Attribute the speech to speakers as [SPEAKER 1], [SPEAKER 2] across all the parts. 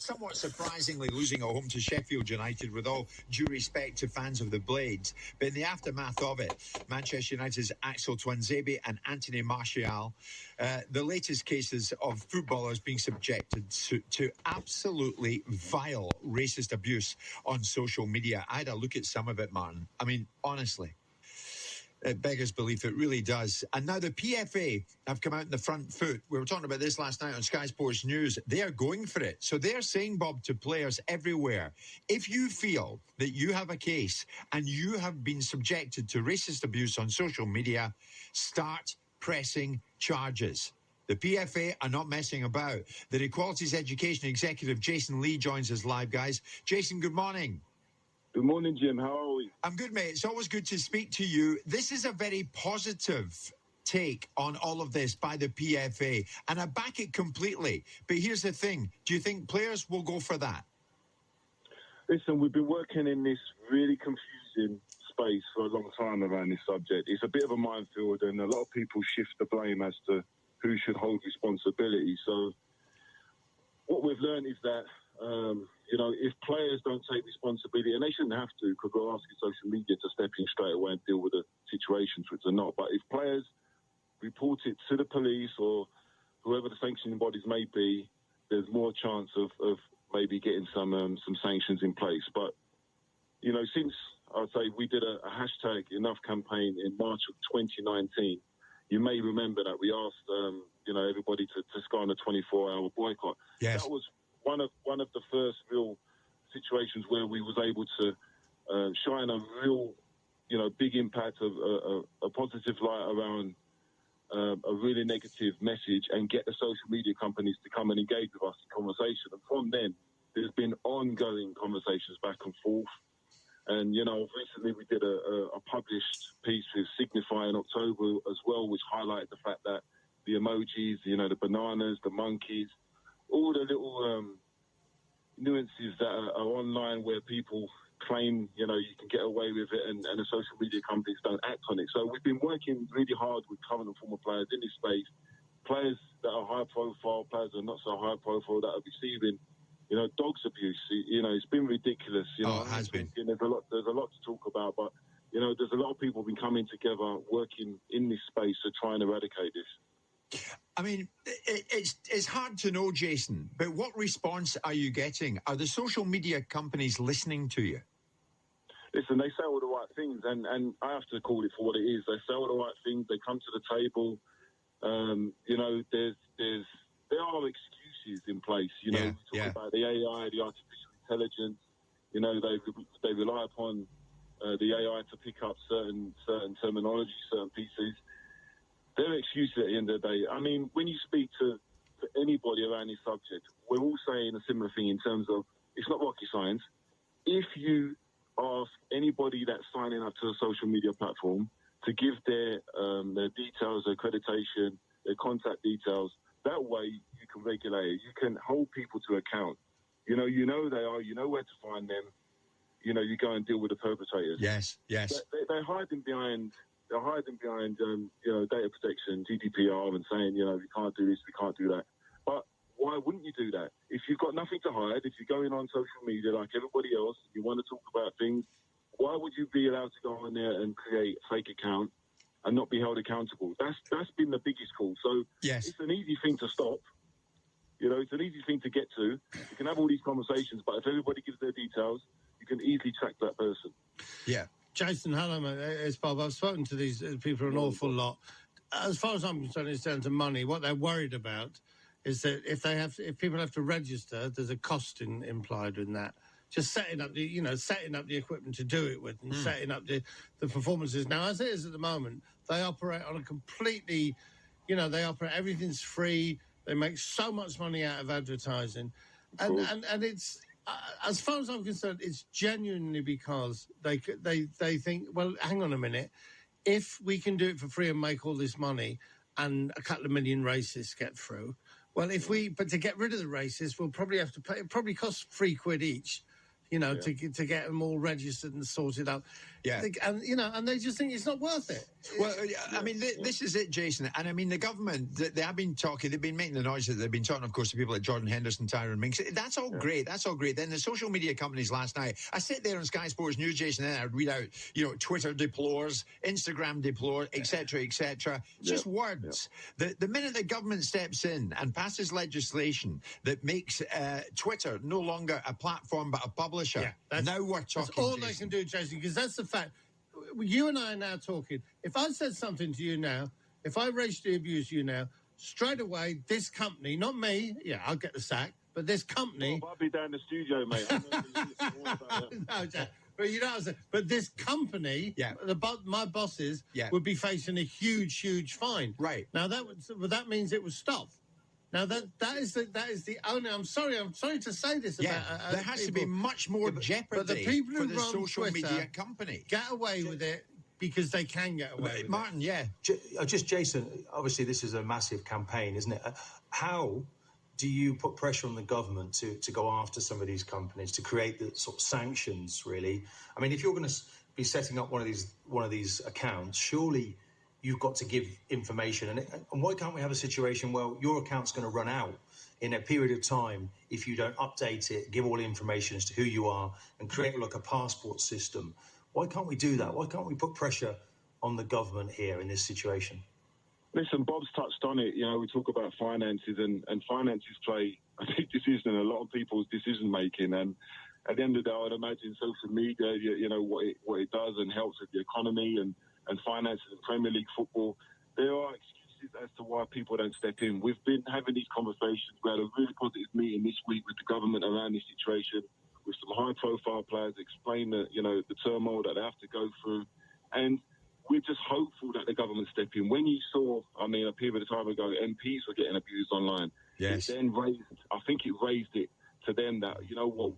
[SPEAKER 1] somewhat surprisingly losing at home to Sheffield United, with all due respect to fans of the Blades. But in the aftermath of it, Manchester United's Axel Tuanzebe and Anthony Martial, the latest cases of footballers being subjected to absolutely vile racist abuse on social media. I had a look at some of it, Martin. I mean, honestly, it beggars belief. It really does. And now the PFA have come out in the front foot. We were talking about this last night on Sky Sports News. They are going for it. So they're saying, Bob, to players everywhere, if you feel that you have a case and you have been subjected to racist abuse on social media, start pressing charges. The PFA are not messing about. The Equalities Education Executive, Jason Lee, joins us live, guys. Jason, good morning.
[SPEAKER 2] Good morning, Jim. How are we?
[SPEAKER 1] I'm good, mate. It's always good to speak to you. This is a very positive take on all of this by the PFA, and I back it completely. But here's the thing. Do you think players will go for that?
[SPEAKER 2] Listen, we've been working in this really confusing space for a long time around this subject. It's a bit of a minefield, and a lot of people shift the blame as to who should hold responsibility. So what we've learned is that if players don't take responsibility, and they shouldn't have to, because we're asking social media to step in straight away and deal with the situations, which are not. But if players report it to the police or whoever the sanctioning bodies may be, there's more chance of maybe getting some sanctions in place. But, since I'd say we did a hashtag Enough campaign in March of 2019, you may remember that we asked, everybody to go on a 24-hour boycott.
[SPEAKER 1] Yes.
[SPEAKER 2] That was one of the first real situations where we was able to shine a real, big impact of a positive light around a really negative message and get the social media companies to come and engage with us in conversation. And from then, there's been ongoing conversations back and forth. And, recently we did a published piece with Signify in October as well, which highlighted the fact that the emojis, the bananas, the monkeys, all the little nuances that are online where people claim, you can get away with it and the social media companies don't act on it. So we've been working really hard with current and former players in this space, players that are high profile, players that are not so high profile, that are receiving, dogs abuse. It's been ridiculous.
[SPEAKER 1] It has been.
[SPEAKER 2] There's a lot to talk about, but, there's a lot of people been coming together, working in this space to try and eradicate this.
[SPEAKER 1] I mean, it's hard to know, Jason, but what response are you getting? Are the social media companies listening to you?
[SPEAKER 2] Listen, they say all the right things, and I have to call it for what it is. They say all the right things. They come to the table. There are excuses in place. We talk about the AI, the artificial intelligence. They rely upon the AI to pick up certain terminology, certain pieces. There are excuses at the end of the day. I mean, when you speak to anybody around this subject, we're all saying a similar thing in terms of it's not rocket science. If you ask anybody that's signing up to a social media platform to give their details, their accreditation, their contact details, that way you can regulate it. You can hold people to account. You know they are. You know where to find them. You go and deal with the perpetrators.
[SPEAKER 1] Yes.
[SPEAKER 2] They're hiding behind. They're hiding behind, data protection, GDPR, and saying, we can't do this, we can't do that. But why wouldn't you do that? If you've got nothing to hide, if you're going on social media like everybody else, you want to talk about things, why would you be allowed to go on there and create a fake account and not be held accountable? That's been the biggest call. So
[SPEAKER 1] yes.
[SPEAKER 2] It's an easy thing to stop. It's an easy thing to get to. You can have all these conversations, but if everybody gives their details, you can easily track that person.
[SPEAKER 1] Yeah.
[SPEAKER 3] Jason, hello, mate. It's Bob. I've spoken to these people an awful lot. As far as I'm concerned, it's down to money. What they're worried about is that if people have to register, there's a cost implied in that. Just setting up the equipment to do it with, and setting up the performances. Now, as it is at the moment, they operate on a completely, everything's free. They make so much money out of advertising, and it's. As far as I'm concerned, it's genuinely because they think, well, hang on a minute, if we can do it for free and make all this money and a couple of million racists get through, but to get rid of the racists, we'll probably have to pay, it probably costs £3 each to get them all registered and sorted out.
[SPEAKER 1] Yeah.
[SPEAKER 3] And they just think it's not worth it.
[SPEAKER 1] Well, I mean, this is it, Jason. And I mean, the government, they have been talking, they've been making the noise that they've been talking, of course, to people like Jordan Henderson, Tyrone Minks. That's all great. That's all great. Then the social media companies last night, I sit there on Sky Sports News, Jason, and I'd read out, Twitter deplores, Instagram deplores, etc., etc. Just words. The minute the government steps in and passes legislation that makes Twitter no longer a platform but a publisher, now we're talking.
[SPEAKER 3] That's all
[SPEAKER 1] Jason.
[SPEAKER 3] they can do, Jason, because that's the fact. You and I are now talking. If I said something to you now, if I racially abuse you now, straight away, this company, not me, I'll get the sack, but this company...
[SPEAKER 2] Well, I'll be down in the studio, mate.
[SPEAKER 3] No, Jack, but you know what I'm saying? But this company, my bosses, would be facing a huge, huge fine.
[SPEAKER 1] Right.
[SPEAKER 3] Now, that means it was stopped. Now that is the only. I'm sorry to say this about.
[SPEAKER 1] There has to be much more jeopardy
[SPEAKER 3] but the people who
[SPEAKER 1] for the
[SPEAKER 3] run
[SPEAKER 1] social
[SPEAKER 3] Twitter
[SPEAKER 1] media company
[SPEAKER 3] get away with it because they can get away with it.
[SPEAKER 1] Martin,
[SPEAKER 4] just Jason. Obviously, this is a massive campaign, isn't it? How do you put pressure on the government to go after some of these companies to create the sort of sanctions? Really, I mean, if you're going to be setting up one of these accounts, surely you've got to give information. And why can't we have a situation where your account's going to run out in a period of time if you don't update it, give all the information as to who you are, and create like a passport system? Why can't we do that? Why can't we put pressure on the government here in this situation?
[SPEAKER 2] Listen, Bob's touched on it. We talk about finances, and finances play a big decision in a lot of people's decision-making. And at the end of the day, I would imagine social media, what it does and helps with the economy and finances in Premier League football. There are excuses as to why people don't step in. We've been having these conversations. We had a really positive meeting this week with the government around this situation, with some high-profile players, explain the turmoil that they have to go through. And we're just hopeful that the government step in. When you saw, a period of time ago, MPs were getting abused online.
[SPEAKER 1] Yes.
[SPEAKER 2] It then raised it to them that,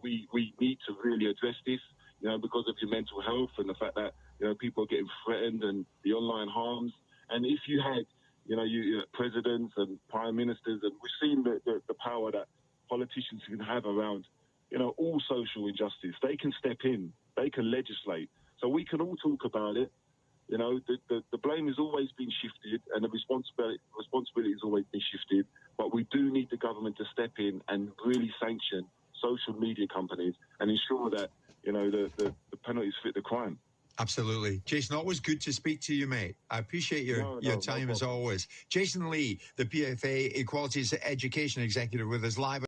[SPEAKER 2] we need to really address this, because of your mental health and the fact that, people are getting threatened and the online harms. And if you had, you presidents and prime ministers, and we've seen the power that politicians can have around, all social injustice. They can step in, they can legislate. So we can all talk about it. The blame has always been shifted and the responsibility has always been shifted. But we do need the government to step in and really sanction social media companies and ensure that, the penalties fit the crime.
[SPEAKER 1] Absolutely. Jason, always good to speak to you, mate. I appreciate your time as always. Jason Lee, the PFA Equalities Education Executive, with us live.